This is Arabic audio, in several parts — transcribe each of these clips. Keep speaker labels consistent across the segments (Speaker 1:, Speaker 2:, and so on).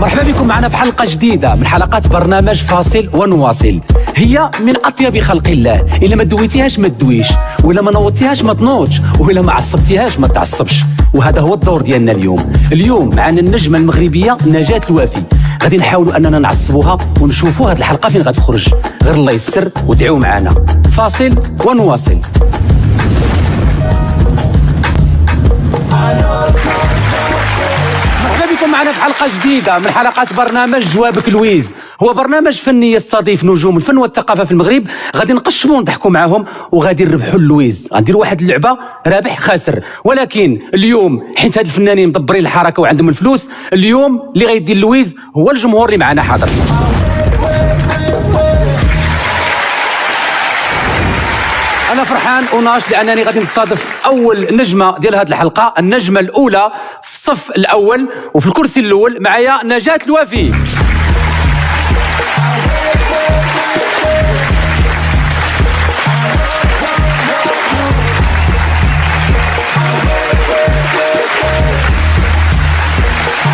Speaker 1: مرحبا بكم معنا في حلقة جديدة من حلقات برنامج فاصل ونواصل. هي من أطيب خلق الله، إلا ما دويتيهاش ما تدويش، وإلا ما نوضتيهاش ما تنوضش، وإلا ما عصبتيهاش ما تعصبش. وهذا هو الدور ديالنا اليوم معنا النجمة المغربية نجاة الوافي. غادي نحاولوا أننا نعصبوها ونشوفوا هذه الحلقة فين غتخرج. غير الله يسر ودعوا معنا. فاصل ونواصل. مرحبا بكم معنا في حلقة جديدة من حلقات برنامج جوابك لويز. هو برنامج فني يستضيف نجوم الفن والثقافة في المغرب، غادي نقشموا ونضحكوا معاهم وغادي نربحوا اللويز. غنديروا واحد اللعبة رابح خاسر، ولكن اليوم حيت هاد الفنانين مدبرين الحركة وعندهم الفلوس، اليوم اللي غيدير اللويز هو الجمهور اللي معنا حاضر. أنا فرحان وناش لأنني غادي نستضيف أول نجمة ديال هذه الحلقة، النجمة الأولى في الصف الأول وفي الكرسي الأول معايا نجاة الوافي.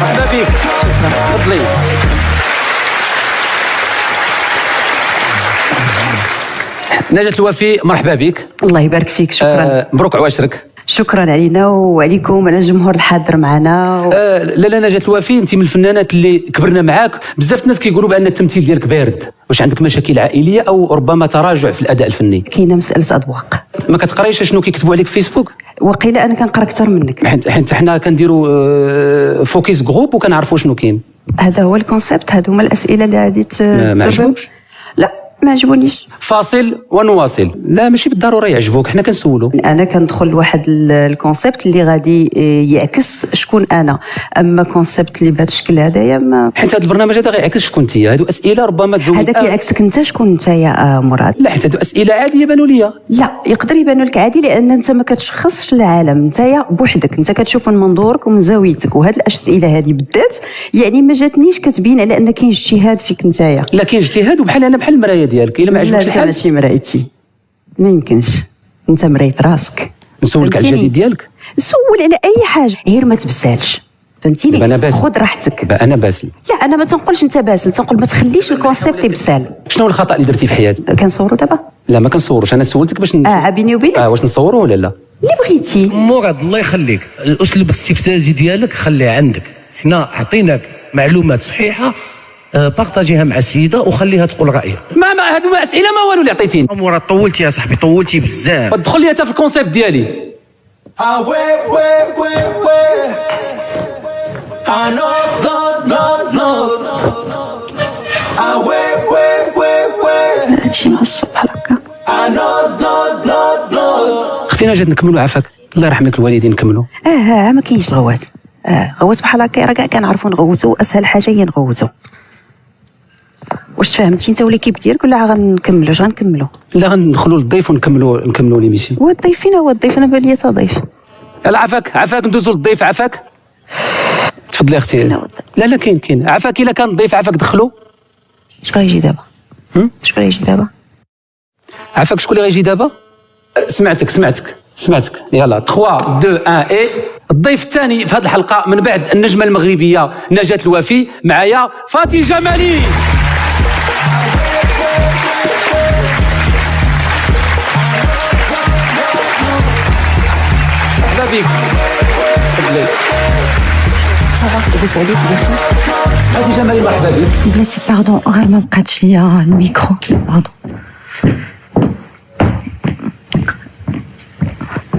Speaker 1: مرحبا بك. تفضلي. نجاة الوافي مرحبا بك.
Speaker 2: الله يبارك فيك. شكرا.
Speaker 1: مبروك عواشرك.
Speaker 2: شكرا علينا وعليكم على الجمهور الحاضر معنا
Speaker 1: لا نجاة الوافي، انت من الفنانات اللي كبرنا معاك. بزاف الناس كيقولوا بان التمثيل ديالك بارد. واش عندك مشاكل عائليه او ربما تراجع في الاداء الفني؟
Speaker 2: كاينه مساله اذواق.
Speaker 1: ما كتقرايش شنو كيكتبوا عليك في فيسبوك؟
Speaker 2: وقيله انا كنقرا اكثر منك.
Speaker 1: حيت حنا كنديروا فوكيس جروب وكنعرفوا شنو كاين.
Speaker 2: هذا هو الكونسيبت، هادو هما الاسئله اللي غادي
Speaker 1: ما عجبوكش؟
Speaker 2: لا ما عجبونيش.
Speaker 1: فاصل ونواصل. لا ماشي بالضروره يعجبوك، حنا كنسولوا.
Speaker 2: انا كندخل لواحد الكونسيبت اللي غادي يعكس شكون انا، اما كونسيبت اللي بهذا الشكل هذايا ما. حيت
Speaker 1: هذا البرنامج هذا غيعكس شكون انت. هادو اسئله ربما تجاوب.
Speaker 2: هذا كيعكسك انت شكون انت يا مراد.
Speaker 1: لا حيت هادو اسئله عاديه بانوا ليا.
Speaker 2: لا يقدر يبانوا لك عادي لان انت ما كتشخصش العالم، انت بوحدك، انت كتشوف من منظورك ومن زاويتك. وهاد الاسئله هذه بالذات يعني ما جاتنيش كتبين على ان كاين اجتهاد فيك انت. لا
Speaker 1: كاين اجتهاد، وبحال انا بحال المرايه ديالك. الا ما عجبكش الحال
Speaker 2: ماشي مرايتي، ما يمكنش. انت مرايت راسك.
Speaker 1: نسولك على الجديد ديالك.
Speaker 2: سول على اي حاجه غير ما تبسالش، فهمتيني؟ خذ راحتك.
Speaker 1: انا باسل.
Speaker 2: لا انا ما تنقولش انت باسل، تنقول ما تخليش الكونسيبت يبسال.
Speaker 1: شنو هو الخطا اللي درتي في حياتك؟
Speaker 2: كنصوروا دابا؟
Speaker 1: لا ما كنصوروش، انا سولتك باش
Speaker 2: بيني وبينك.
Speaker 1: واش نصوروا ولا لا؟
Speaker 2: اللي بغيتي.
Speaker 3: مراد الله يخليك، الاسلوب الاستفزازي ديالك خليه عندك. حنا عطيناك معلومات صحيحه، بارطاجيها مع السيده وخليها تقول رايها.
Speaker 1: ما هادو اسئله ما والو اللي عطيتيني.
Speaker 3: مراد طولتي يا صاحبي، طولتي بزاف.
Speaker 1: تدخل لي حتى في الكونسيبت ديالي.
Speaker 2: هادشي معصب بحال هكا.
Speaker 1: اختي نجاة نكملوا عافاك، الله يرحم لك الوالدين نكملوا.
Speaker 2: ما كاينش الغوات. غوات بحال هكا راه كاع كنعرفوا نغوتوا، اسهل حاجه هي نغوتوا. واش تفهمتي انت وليكيب ديالك ولا غنكملوا؟ غنكملوا.
Speaker 1: لا غندخلوا للضيف ونكملوا ليميسيون.
Speaker 2: هو الضيف فين هو الضيف؟ انا بالي تا ضيف.
Speaker 1: لا عافاك ندوزوا للضيف. عافاك تفضلي اختي. لا كاين عافاك. الا كان ضيف عافاك دخلوا.
Speaker 2: شكون غيجي دابا؟ شكون غيجي دابا؟
Speaker 1: عافاك شكون اللي غيجي دابا؟ سمعتك. يلا 3 2 1 اي. الضيف الثاني في هذه الحلقه من بعد النجمه المغربيه نجاة الوافي، معايا فاتي جمالي. مرحبا بك. تفضلي.
Speaker 2: صافا لاباس عليك؟
Speaker 1: فاتي جمالي مرحبا بك.
Speaker 2: بلاتي باردون، غير ما بقاتش ليا الميكرو. باردون.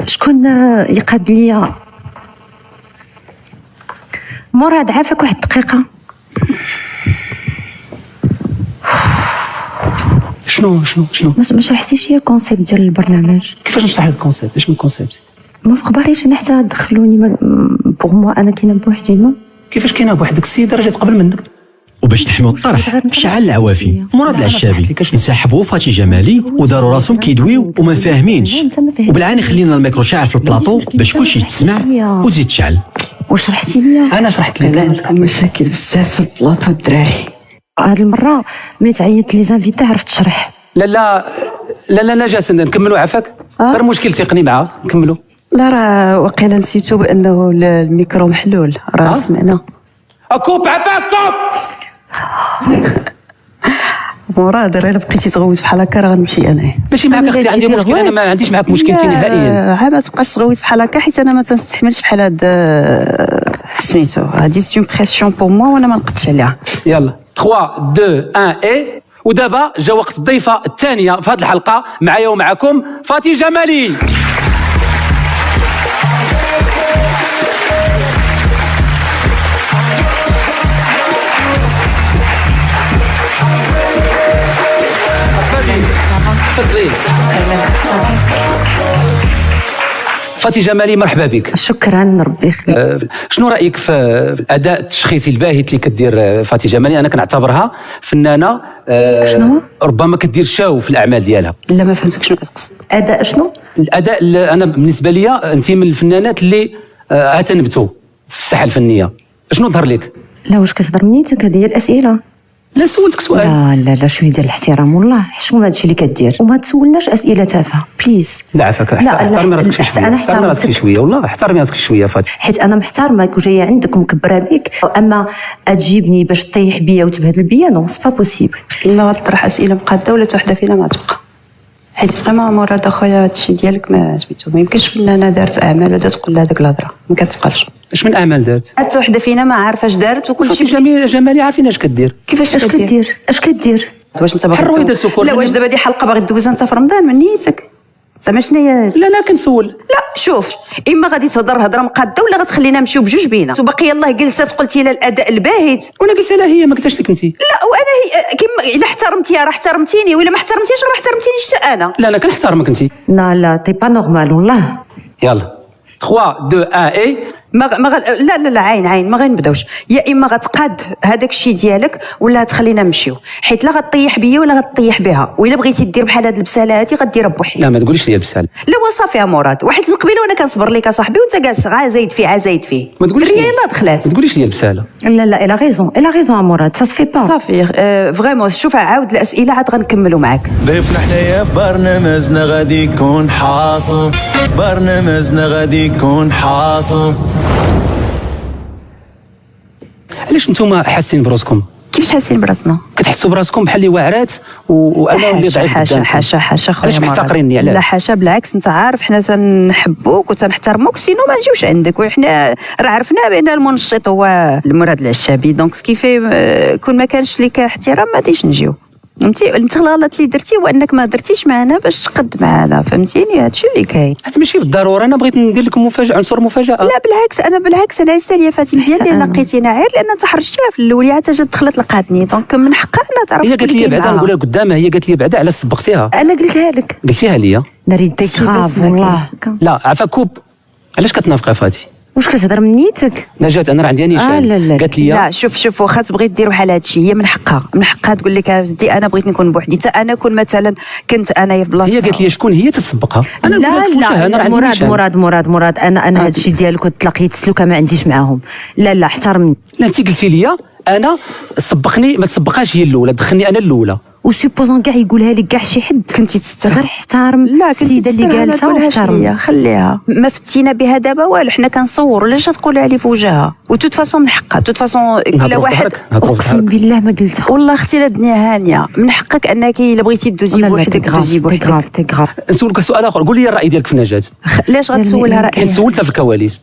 Speaker 2: شكون يقاد ليا؟ مراد عافاك واحد الدقيقة.
Speaker 1: شنو
Speaker 2: ما شرحتيش ليا الكونسيبت ديال البرنامج.
Speaker 1: كيفاش نشرح لك الكونسيبت؟ اش من كونسيبت؟
Speaker 2: ما في خباريش انا حتى دخلوني بوغ موا انا كاينه بوحدي. نو
Speaker 1: كيفاش كاينه بوحدك؟ السيده راه جات قبل منك.
Speaker 4: وباش تحميو الطرح شعل العوافي مراد العشابي انسحبوا فاتي جمالي وداروا راسهم كيدويو وما فاهمينش، وبالعاني خلينا الميكرو شاعل في البلاطو باش كلشي يتسمع وتزيد تشعل.
Speaker 2: وشرحتي ليا؟
Speaker 1: انا شرحت لك.
Speaker 2: لا عندكم مشاكل بزاف في البلاطو الدراري. هاد المره ملي تعيط لي زانفيتي عرفت تشرح.
Speaker 1: لا نجاة نكملوا عافاك. غير مشكل تقني معاه نكملوا.
Speaker 2: لا راه وقيلا نسيتو بانه الميكرو محلول راه سمعنا.
Speaker 1: كوب عفاك كوب.
Speaker 2: مراد الا بقيتي تغوت بحال هكا راه غنمشي انا.
Speaker 1: ماشي معاك اختي، عندي مشكل، انا ما عنديش معاك مشكل نهائيا.
Speaker 2: عا ما تبقاش تغوت بحال هكا حيت انا ما تنستحملش بحال هاد سميتو هادي سي اون بريسيون بور موا وانا ما نقدش عليها.
Speaker 1: يلا 3 2 1 اي. ودابا جا وقت الضيفه الثانيه في هذه الحلقه، معايا ومعكم فاتي جمالي. تفضلي فاتي جمالي، مرحبا بك.
Speaker 2: شكرا ربي يخليك.
Speaker 1: شنو رايك في الاداء التشخيصي الباهت اللي كدير فاتي جمالي؟ انا كنعتبرها فنانه
Speaker 2: شنو
Speaker 1: ربما كدير شاو في الاعمال ديالها.
Speaker 2: لا ما فهمتك شنو كتقصد. اداء شنو؟
Speaker 1: الاداء انا بالنسبه لي انت من الفنانات اللي تنبتوا في الساحه الفنيه. شنو ظهر لك؟
Speaker 5: لا واش كتهضر منيتك؟ هذه هي الاسئله.
Speaker 1: لا سولتك سؤال.
Speaker 5: لا شويه ديال الاحترام والله، حشوم هادشي اللي كدير وما تسولناش اسئله تافهه بليز.
Speaker 1: لا عافاك، احترمي راسك شويه.
Speaker 5: انا
Speaker 1: احترمي راسك شويه والله، احترمي راسك شويه فاتي.
Speaker 5: حيت انا محترماك وجايه عندك ومكبره بك، اما تجيبني باش تطيح بيا وتبهدل بيا نو سي با بوسيبل.
Speaker 2: لا غطرح اسئله مقاده ولا وحده فينا ما تبقى. حيت فريمون مراد اخويا هادشي ديالك ما سميتو ما يمكنش فنانه دارت اعمال ولا تقول لها هذيك الهضره ما كتقالش.
Speaker 1: اش من اعمال دارت؟
Speaker 2: حتى وحده فينا ما عارفه اش دارت وكل
Speaker 1: فاتي
Speaker 2: شيء.
Speaker 1: جمالي عارفين اش كدير.
Speaker 2: كيفاش
Speaker 5: اش كدير
Speaker 2: واش انت باغي
Speaker 1: الرويدة السكر.
Speaker 2: لا واش دابا هذه حلقه باغي دوزها انت في رمضان من نيتك زعما شنو هي؟
Speaker 1: لا كنسول.
Speaker 2: لا شوف، اما غادي تهضر هضره مقاده ولا غتخلينا نمشيو بجوج بينا. وباقي يلاه جلسات قلتي لها الاداء الباهت
Speaker 1: وانا قلت لها هي ما قلتش لك انت.
Speaker 2: لا وانا هي كيما الا احترمتيها راه احترمتيني ولا ما احترمتيش راه ما احترمتينيش حتى انا.
Speaker 1: لا انا كنحترمك انت.
Speaker 5: لا تي با نورمال والله.
Speaker 1: يلا 3 2 1 اي.
Speaker 2: لا عين ما غنبداوش. يا اما غتقاد هذاك الشيء ديالك ولا غتخلينا نمشيو، حيت لا غطيح بيا ولا غطيح بها. والا بغيتي دير بحال هاد البساله هادي غديرها بوحدك.
Speaker 1: لا ما تقوليش لي بسال.
Speaker 2: لا وصافي يا مراد، واحد من قبيله وانا كنصبر لك اصاحبي وانت جالس زايد فيه
Speaker 1: ما تقوليش
Speaker 2: الريا يلاه دخلات.
Speaker 1: ما تقوليش لي بساله.
Speaker 5: لا الا غيزون مراد سا سفي با.
Speaker 2: صافي فريمون شوف عاود الاسئله عاد غنكملوا معاك.
Speaker 6: ضيفنا حنايا في برنامجنا غادي يكون حاصل، برنامجنا غادي يكون حاصل.
Speaker 1: علاش نتوما حاسين براسكم؟
Speaker 2: كيفاش حاسين براسنا؟
Speaker 1: كتحسوا براسكم بحال اللي واعرات وانا اللي ضعيف قدامكم؟
Speaker 2: حاشا خويا.
Speaker 1: علاش محتقريني؟ علاش؟
Speaker 2: لا حاشا بالعكس، انت عارف حنا تنحبوك وتنحترموك سينو ما نجيوش عندك. وحنا راه عرفنا بان المنشط هو المراد العشابي، دونك كيفاه كون ما كانش لك احترام ما غاديش نجيو. فهمتي؟ انت الغلط اللي درتي هو انك ما درتيش معنا باش تقد معنا، فهمتيني؟ هادشي اللي كاين.
Speaker 1: حتى ماشي بالضروره انا بغيت ندير لكم مفاجاه، عنصر مفاجاه.
Speaker 2: لا بالعكس انا عزت عليا فاتي مزيان اللي لقيتينا، غير لان انت حرجتيها في الاول حتى جات دخلت لقاتني، دونك من حقها انها تعرف.
Speaker 1: هي قالت لي بعدا نقولها قدامها، هي قالت لي بعدا علاش سبقتيها.
Speaker 5: انا قلتها لك.
Speaker 1: قلتيها لي
Speaker 5: ناري دي غراف والله.
Speaker 1: لا عفا كوب، علاش كتنافقي فاتي؟
Speaker 5: واش كتهضر من نيتك؟
Speaker 1: نجاة انا راه عندي نيشان.
Speaker 5: لا
Speaker 1: قالت لي
Speaker 2: لا شوف واخا تبغي دير بحال هادشي هي من حقها تقول لك ودي انا بغيت نكون بوحدي. حتى انا كون مثلا كنت انايا في بلاصتها
Speaker 1: هي قالت لي شكون هي تسبقها. انا
Speaker 5: لا مراد انا هادشي ديالك وتلاقيت السلوكه ما عنديش معاهم. لا احترمني.
Speaker 1: لا انت قلتي لي انا سبقني، ما تسبقهاش هي الاولى، دخلني انا الاولى.
Speaker 5: وسيبوزون كاع يقولها لك كاع شي حد
Speaker 2: كنتي تستاهل.
Speaker 5: غير احترم السيده اللي جالسه واحترم.
Speaker 2: خليها ما فتينا بها دابا والو، حنا كنصوروا لاش تقولها لي في وجهها. وتوت فاصون من حقها، توت فاصون كل واحد.
Speaker 5: اقسم بالله ما قلتها
Speaker 2: والله اختي لا الدنيا هانيه، من حقك انك الا بغيتي دوزي بوحدك دوزي بوحدك.
Speaker 5: تيغراف.
Speaker 1: نسولك سؤال اخر، قولي لي الراي ديالك في نجاة.
Speaker 2: علاش غتسولها رايك؟
Speaker 1: حيت سولتها في الكواليس.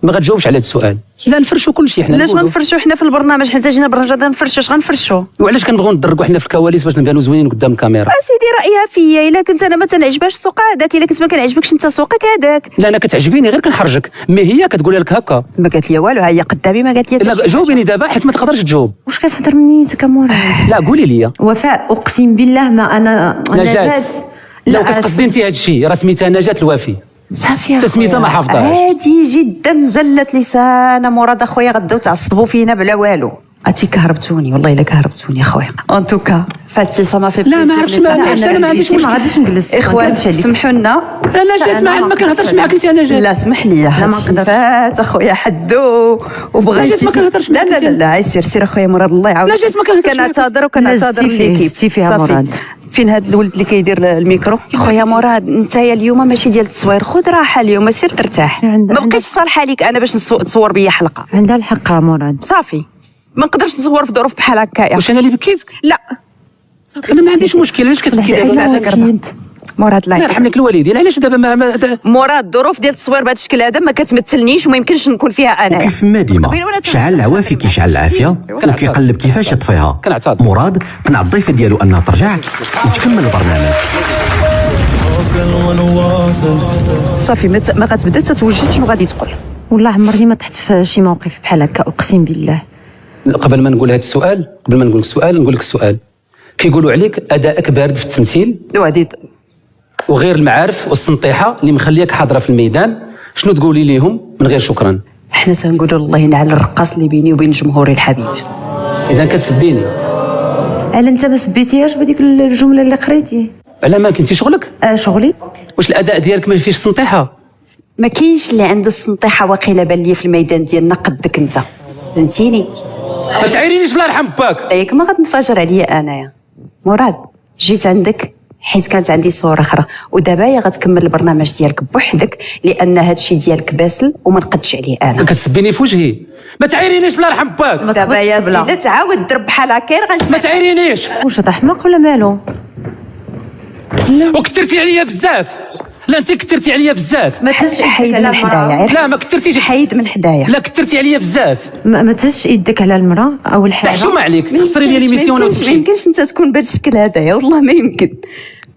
Speaker 1: ما غتجاوبش على هذا السؤال. لا نفرشوا كل شيء حنا.
Speaker 2: علاش غنفرشوا حنا في البرنامج؟ حنا جينا برنامج غنفرشوا. اش غنفرشوا؟
Speaker 1: وعلاش كنبغيو ندركوا حنا في الكواليس باش نبانوا زوينين قدام الكاميرا؟
Speaker 2: سيدي رايها فيا، الا كنت انا ما تنعجبهاش السوق هذاك، الا كنت ما كنعجبكش انت سوقك هذاك.
Speaker 1: لا انا كتعجبيني غير كنحرجك، مي هي كتقول لك هكا.
Speaker 2: ما قالت لي والو، هي قدامي ما قالت لي.
Speaker 1: لا جاوبيني دابا حيت ما تقدرش تجاوب.
Speaker 5: واش كتهضر من نيتك يا مراد؟
Speaker 1: لا قولي لي.
Speaker 5: وفاء اقسم بالله ما انا
Speaker 1: نجاة. لو كتقصدي انت هذا الشيء راه سميتها نجاة الوافي.
Speaker 2: صافي
Speaker 1: تسميتها ما حافظاش.
Speaker 2: عادي جدا، زلت لسان مراد اخويا غداو تعصبوا فينا بلا والو. عرفتي كهربتوني والله الا كهربتوني اخويا. ان توكا فاتي سا ما في
Speaker 1: لا ما عرفتش، انا ما عنديش مشكل.
Speaker 5: ما غاديش نجلس.
Speaker 2: اخوان سمحوا لنا.
Speaker 1: انا جات ما كنهضرش معاك انت. انا جات.
Speaker 2: لا اسمح لي،
Speaker 5: ما نقدرش.
Speaker 2: فات اخويا حدو وبغيتي.
Speaker 1: جات ما كنهضرش معاك.
Speaker 2: لا سير اخويا مراد الله يعاونك.
Speaker 1: لا جات ما كنهضرش.
Speaker 2: كنعتذر وكنعتذر ليكيب.
Speaker 5: فيها مراد.
Speaker 2: فين هذا الولد اللي كيدير الميكرو؟ خويا مراد انت اليوم ماشي ديال التصوير، خذ راحه اليوم، سير ترتاح. ما بقيتش صالحه ليك انا باش تصور بيا حلقه.
Speaker 5: عندها الحق مراد،
Speaker 2: صافي ما نقدرش نصور في ظروف بحال هكايا.
Speaker 1: واش انا اللي بكيت؟
Speaker 2: لا
Speaker 1: انا ما عنديش مشكل. علاش كتبكي دابا؟
Speaker 2: مراد الله
Speaker 1: يرحم لك الوالدين، علاش دابا
Speaker 2: مراد الظروف ديال التصوير بهذا الشكل هذا ما كتمثلنيش وما يمكنش نكون فيها انا.
Speaker 4: وكيف ما ديما شعل العوافي كيشعل العافيه وكيقلب كيفاش يطفيها. مراد قنع الضيفه ديالو انها ترجع وتكمل البرنامج.
Speaker 2: صافي ما غتبدا تتوجد شنو غادي تقول.
Speaker 5: والله عمرني ما طحت في شي موقف بحال هكا اقسم بالله.
Speaker 1: قبل ما نقول هذا السؤال، قبل ما نقول لك السؤال، نقول لك السؤال. كيقولوا عليك ادائك بارد في التمثيل وغير المعارف والسنطيحه اللي مخليك حاضره في الميدان، شنو تقولي ليهم من غير شكرا؟
Speaker 2: حنا تنقولوا الله ينعل الرقاص اللي بيني وبين جمهوري الحبيب.
Speaker 1: اذا كتسبيني
Speaker 5: على انت ما سبيتيهاش بهذيك الجمله اللي قريتي؟
Speaker 1: على ما كنتي شغلك؟
Speaker 5: شغلي.
Speaker 1: واش الاداء ديالك ما فيش سنطيحه؟
Speaker 2: ما كاينش اللي عنده السنطيحه واقيلا بان لي في الميدان ديالنا قدك انت، فهمتيني؟
Speaker 1: ما تعايرينيش الله يرحم باك.
Speaker 2: ياك ما غتنفجر عليا انايا مراد. جيت عندك حيت كانت عندي صوره اخرى، ودابا يا غتكمل البرنامج ديالك بوحدك لان هادشي ديالك باسل وما نقدش عليه انا.
Speaker 1: كتسبيني في وجهي، ما تعايرينيش الله يرحم باك.
Speaker 2: دابا يا الا تعاود ضرب بحال هكا
Speaker 1: ما تعايرينيش.
Speaker 5: واش هذا حماق ولا مالو؟
Speaker 1: وكثرتي عليا بزاف. لا انت كثرتي عليا بزاف.
Speaker 5: ما تهزش
Speaker 2: حيد من حدايا.
Speaker 1: لا ما كثرتيش،
Speaker 2: حيد من حدايا.
Speaker 1: لا كثرتي عليا بزاف.
Speaker 5: ما تهزش يدك على المراه اول حاجه.
Speaker 1: حشومه عليك تخسري لي ليميسيون
Speaker 2: ما يمكنش انت تكون بهذا الشكل هذايا، والله ما يمكن.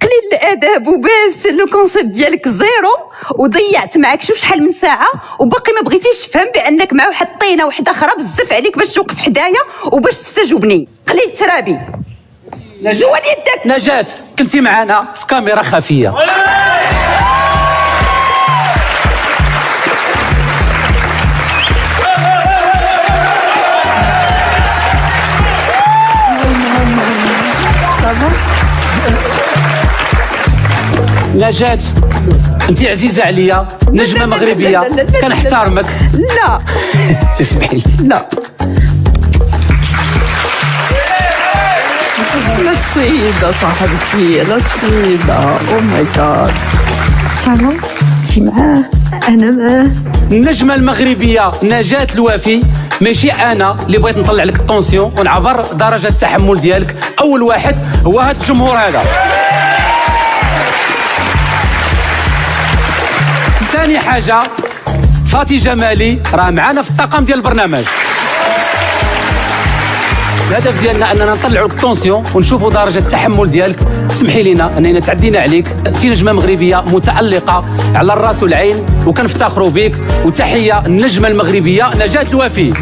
Speaker 2: قليل الاداب وباس لو كونسيبت ديالك زيرو، وضيعت معك شوف شحال من ساعه وباقي ما بغيتيش تفهم بانك مع واحد الطينه وحده اخرى بزاف عليك باش توقف حدايا وباش تستجوبني. قليل الترابي. زول يدك.
Speaker 1: نجاة كنتي معنا في كاميرا خفيه. نجاة انت عزيزه عليا، نجمه مغربيه كنحترمك.
Speaker 2: لا
Speaker 1: اسمحي لي.
Speaker 2: لا لا تصيد صاحبتي، لا تصيد. او ماي جاد.
Speaker 5: صافا
Speaker 2: انت معاه انا معاه.
Speaker 1: النجمه المغربيه نجاة الوافي، ماشي انا اللي بغيت نطلع لك الطونسيون ونعبر درجه التحمل ديالك. اول واحد هو هذا الجمهور هذا. ثاني حاجه فاتي جمالي راه معنا في الطاقم ديال البرنامج. الهدف ديالنا اننا نطلعوا لك الطونسيون ونشوفوا درجه التحمل ديالك. اسمحي لنا اننا تعدينا عليك، انت نجمه مغربيه متالقه على الراس والعين وكنفتخروا بك. وتحيه النجمه المغربيه نجاة الوافي.